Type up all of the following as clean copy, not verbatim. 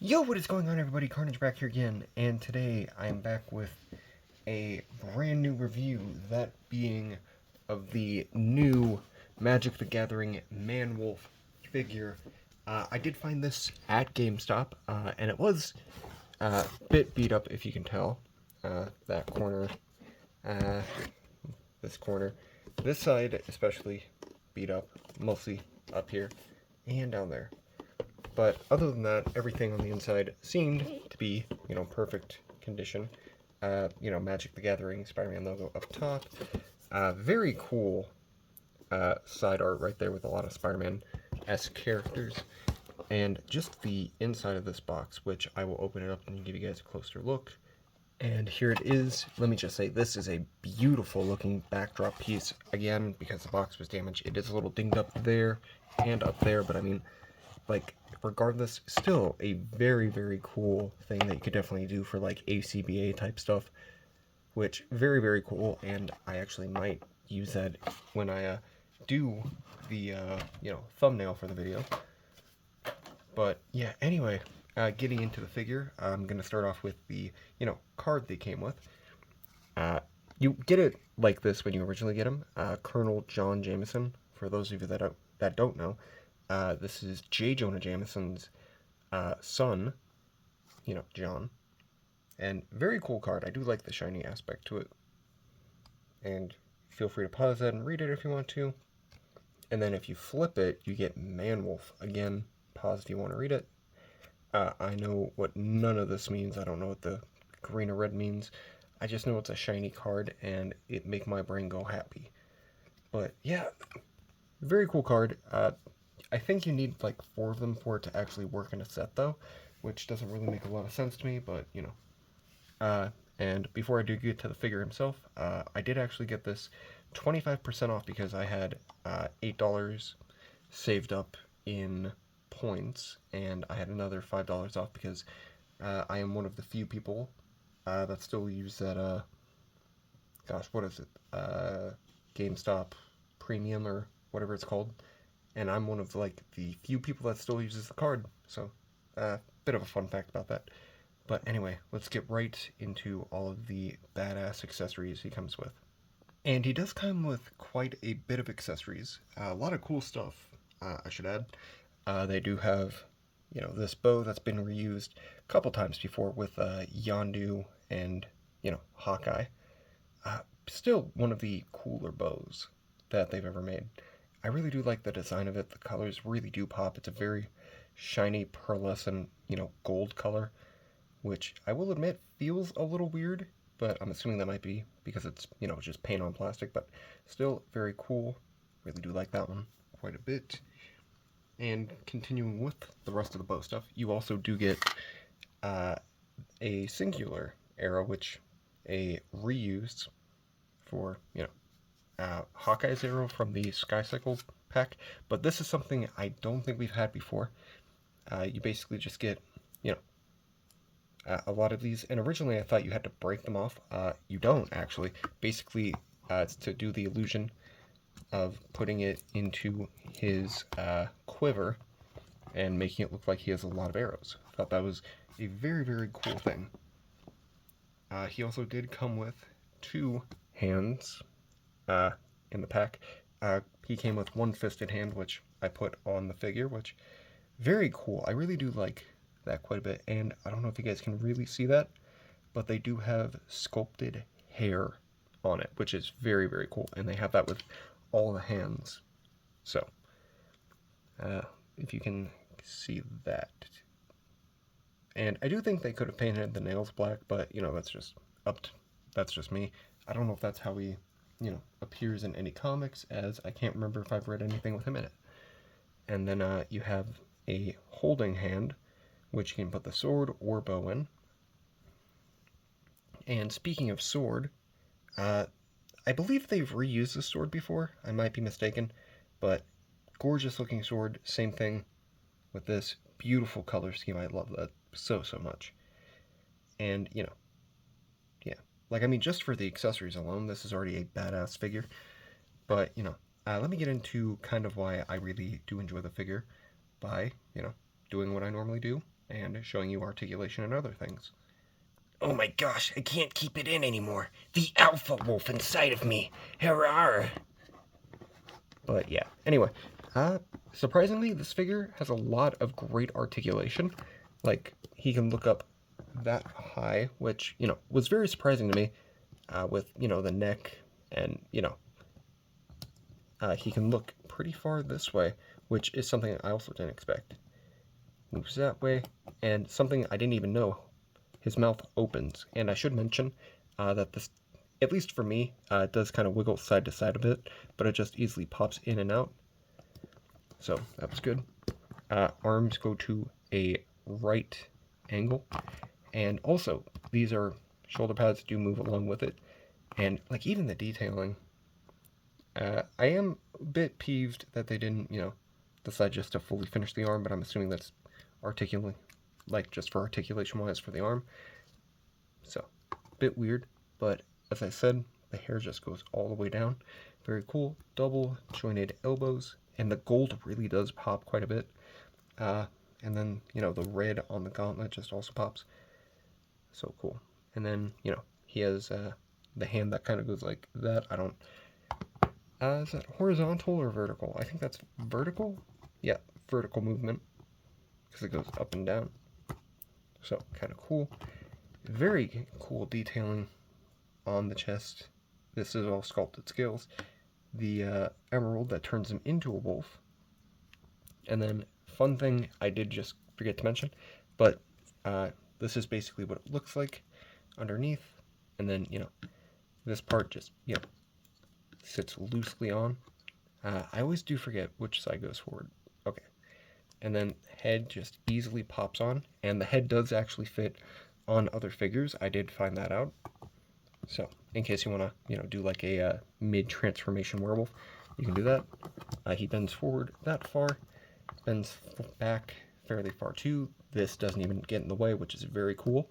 Yo, what is going on, everybody? Carnage back here again, and today I'm back with a brand new review, that being of the new Magic the Gathering Man-Wolf figure. I did find this at GameStop, and it was a bit beat up, if you can tell. That corner, uh, this corner, this side especially beat up, mostly up here and down there. But other than that, everything on the inside seemed to be, perfect condition. Magic the Gathering Spider-Man logo up top. Very cool side art right there with a lot of Spider-Man-esque characters. And just the inside of this box, which I will open it up and give you guys a closer look. And here it is. Let me just say, this is a beautiful looking backdrop piece. Again, because the box was damaged, it is a little dinged up there and up there, but I mean, like, regardless, still a very, very cool thing that you could definitely do for like ACBA type stuff, which very, very cool. And I actually might use that when I do the thumbnail for the video. But yeah, anyway, getting into the figure, I'm gonna start off with the card they came with. You get it like this when you originally get him, Colonel John Jameson. For those of you that don't know, this is J. Jonah Jameson's son, John. And very cool card. I do like the shiny aspect to it. And feel free to pause that and read it if you want to. And then if you flip it, you get Man-Wolf. Again, pause if you want to read it. I know what none of this means. I don't know what the green or red means. I just know it's a shiny card, and it make my brain go happy. But yeah, very cool card. I think you need like 4 of them for it to actually work in a set, though, which doesn't really make a lot of sense to me, but and before I do get to the figure himself, I did actually get this 25% off because I had $8 saved up in points, and I had another $5 off because I am one of the few people that still use that, gosh, what is it? GameStop Premium or whatever it's called. And I'm one of like the few people that still uses the card. So, bit of a fun fact about that. But anyway, let's get right into all of the badass accessories he comes with. And he does come with quite a bit of accessories. A lot of cool stuff, I should add. They do have, this bow that's been reused a couple times before with Yondu and, Hawkeye. Still one of the cooler bows that they've ever made. I really do like the design of it. The colors really do pop. It's a very shiny pearlescent, gold color, which I will admit feels a little weird, but I'm assuming that might be because it's, just paint on plastic, but still very cool. Really do like that one quite a bit. And continuing with the rest of the bow stuff, you also do get a singular arrow, which a reused for, Hawkeye's arrow from the Sky Cycle pack, but this is something I don't think we've had before. You basically just get, a lot of these, and originally I thought you had to break them off. You don't, actually. Basically, it's to do the illusion of putting it into his quiver and making it look like he has a lot of arrows. I thought that was a very, very cool thing. He also did come with 2 hands in the pack. He came with 1 fisted hand, which I put on the figure, which very cool. I really do like that quite a bit, and I don't know if you guys can really see that, but they do have sculpted hair on it, which is very, very cool, and they have that with all the hands. So, if you can see that. And I do think they could have painted the nails black, but, that's just me. I don't know if that's how he, appears in any comics, as I can't remember if I've read anything with him in it. And then you have a holding hand, which you can put the sword or bow in. And speaking of sword, I believe they've reused this sword before. I might be mistaken, but gorgeous looking sword. Same thing with this beautiful color scheme. I love that so, so much. And, yeah. Like, I mean, just for the accessories alone, this is already a badass figure. But, let me get into kind of why I really do enjoy the figure by, doing what I normally do and showing you articulation and other things. Oh my gosh, I can't keep it in anymore. The alpha wolf inside of me. Hurrah! But yeah, anyway, surprisingly, this figure has a lot of great articulation. Like, he can look up that high, which, was very surprising to me, with, the neck, and, he can look pretty far this way, which is something I also didn't expect. Moves that way, and something I didn't even know, his mouth opens. And I should mention that this, at least for me, it does kind of wiggle side to side a bit, but it just easily pops in and out. So that was good. Arms go to a right angle, and also these are shoulder pads do move along with it, and like even the detailing. I am a bit peeved that they didn't, decide just to fully finish the arm, but I'm assuming that's articulating, like just for articulation wise for the arm. So, a bit weird, but as I said, the hair just goes all the way down. Very cool. Double jointed elbows, and the gold really does pop quite a bit. And then, the red on the gauntlet just also pops. So cool. And then, he has the hand that kind of goes like that. I don't. Is that horizontal or vertical? I think that's vertical. Yeah, vertical movement because it goes up and down. So kind of cool. Very cool detailing on the chest. This is all sculpted scales. The emerald that turns him into a wolf. And then, fun thing I did just forget to mention, but this is basically what it looks like underneath. And then, this part just, sits loosely on. I always do forget which side goes forward. Okay. And then head just easily pops on, and the head does actually fit on other figures. I did find that out. So, in case you want to, do like a mid-transformation werewolf, you can do that. He bends forward that far, bends back fairly far too. This doesn't even get in the way, which is very cool.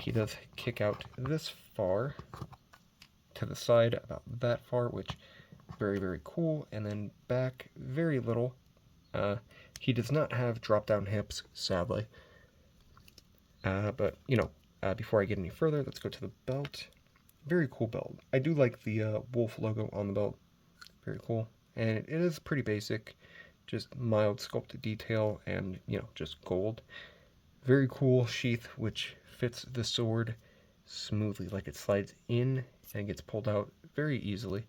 He does kick out this far to the side, about that far, which very, very cool. And then back very little. He does not have drop-down hips, sadly. But, before I get any further, let's go to the belt. Very cool belt. I do like the wolf logo on the belt. Very cool. And it is pretty basic. Just mild sculpted detail and, just gold. Very cool sheath, which fits the sword smoothly. Like it slides in and gets pulled out very easily.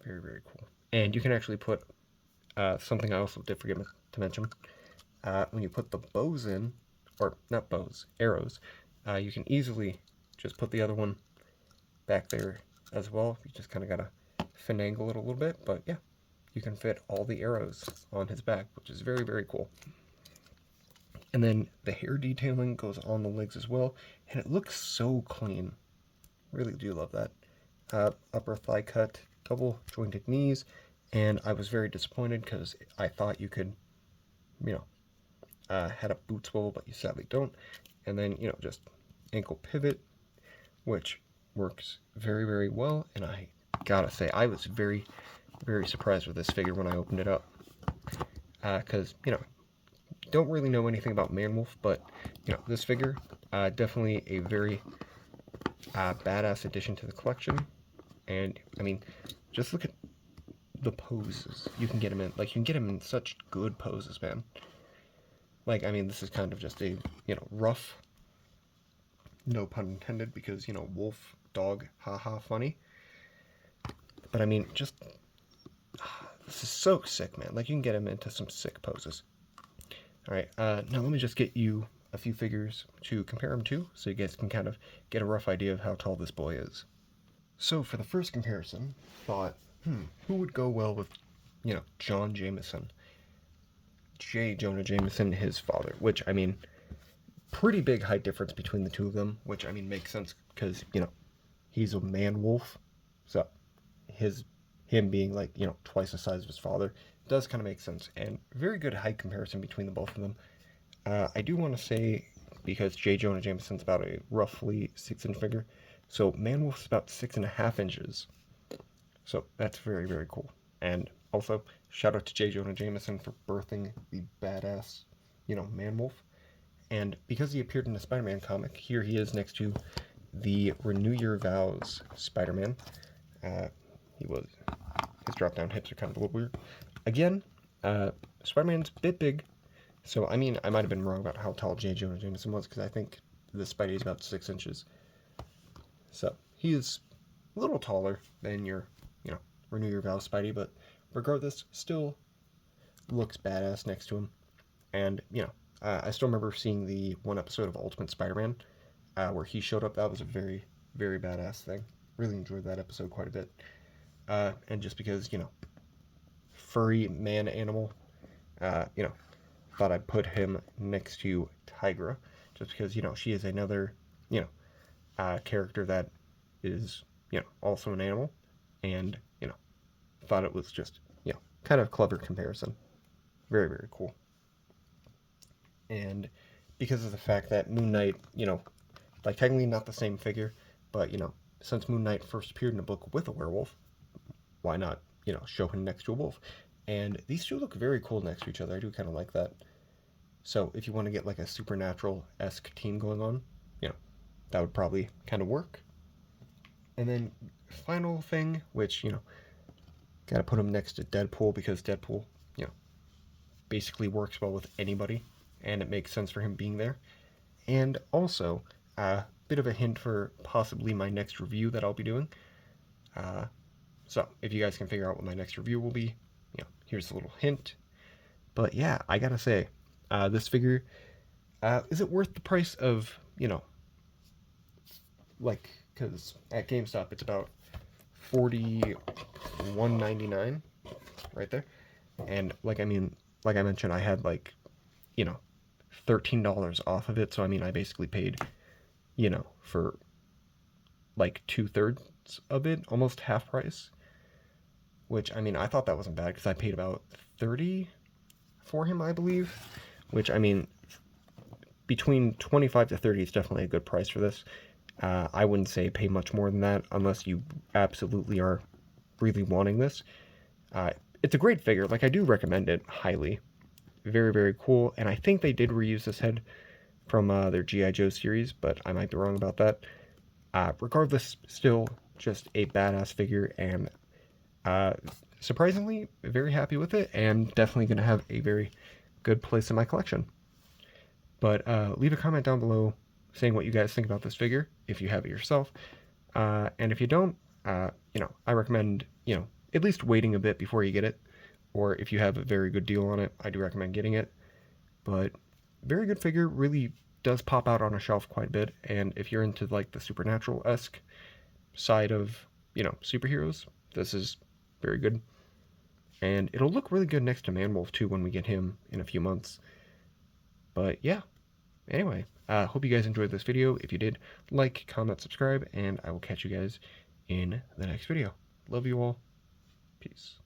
Very, very cool. And you can actually put something I also did forget to mention. When you put the bows in, or not bows, arrows, you can easily just put the other one back there as well. You just kind of gotta finagle it a little bit, but yeah, you can fit all the arrows on his back, which is very, very cool. And then the hair detailing goes on the legs as well, and it looks so clean. Really do love that. Upper thigh cut, double jointed knees, and I was very disappointed because I thought you could, had a boot swivel, but you sadly don't. And then, just ankle pivot, which works very, very well. And I gotta say, I was very, very surprised with this figure when I opened it up. Because, don't really know anything about Manwolf, but, this figure, definitely a very badass addition to the collection. And, I mean, just look at the poses you can get him in. Like, you can get him in such good poses, man. Like, I mean, this is kind of just a, rough, no pun intended, because, wolf, dog, haha, funny. But, I mean, just, this is so sick, man. Like, you can get him into some sick poses. Alright, now let me just get you a few figures to compare him to, so you guys can kind of get a rough idea of how tall this boy is. So, for the first comparison, thought, who would go well with, John Jameson? J. Jonah Jameson, his father, which, I mean, pretty big height difference between the two of them, which, I mean, makes sense, because, he's a man-wolf, so him being, like, twice the size of his father, does kind of make sense, and very good height comparison between the both of them. I do want to say, because J. Jonah Jameson's about a roughly 6-inch figure, so Manwolf's about 6.5 inches, so that's very, very cool, and Also, shout out to J. Jonah Jameson for birthing the badass, Man-Wolf. And because he appeared in a Spider-Man comic, here he is next to the Renew Your Vows Spider-Man. His drop-down hips are kind of a little weird. Again, Spider-Man's a bit big, so I mean, I might have been wrong about how tall J. Jonah Jameson was, because I think the Spidey is about 6 inches. So, he is a little taller than your, Renew Your Vows Spidey, but regardless, still looks badass next to him. And, I still remember seeing the one episode of Ultimate Spider-Man where he showed up. That was a very, very badass thing. Really enjoyed that episode quite a bit. And just because, furry man animal, thought I'd put him next to Tigra, just because, she is another, character that is, also an animal, and, thought it was just, kind of clever comparison. Very, very cool. And because of the fact that Moon Knight, technically not the same figure, but, since Moon Knight first appeared in a book with a werewolf, why not, show him next to a wolf? And these two look very cool next to each other. I do kind of like that. So if you want to get like a supernatural-esque team going on, that would probably kind of work. And then final thing, which, got to put him next to Deadpool, because Deadpool, basically works well with anybody, and it makes sense for him being there. And also, a bit of a hint for possibly my next review that I'll be doing. So, if you guys can figure out what my next review will be, here's a little hint. But yeah, I gotta say, this figure, is it worth the price of, because at GameStop it's about $41.99 right there. And like I mentioned, I had $13 off of it, so I mean I basically paid, for like 2/3 of it, almost half price. Which, I mean, I thought that wasn't bad, because I paid about $30 for him, I believe. Which, I mean, between $25 to $30 is definitely a good price for this. I wouldn't say pay much more than that, unless you absolutely are really wanting this. It's a great figure. Like, I do recommend it highly. Very, very cool. And I think they did reuse this head from their G.I. Joe series, but I might be wrong about that. Regardless, still just a badass figure, and surprisingly, very happy with it, and definitely going to have a very good place in my collection. But leave a comment down below saying what you guys think about this figure, if you have it yourself. And if you don't, I recommend, at least waiting a bit before you get it. Or if you have a very good deal on it, I do recommend getting it. But very good figure, really does pop out on a shelf quite a bit. And if you're into like the supernatural-esque side of, superheroes, this is very good. And it'll look really good next to Man-Wolf too when we get him in a few months. But yeah, anyway, hope you guys enjoyed this video. If you did, like, comment, subscribe, and I will catch you guys in the next video. Love you all. Peace.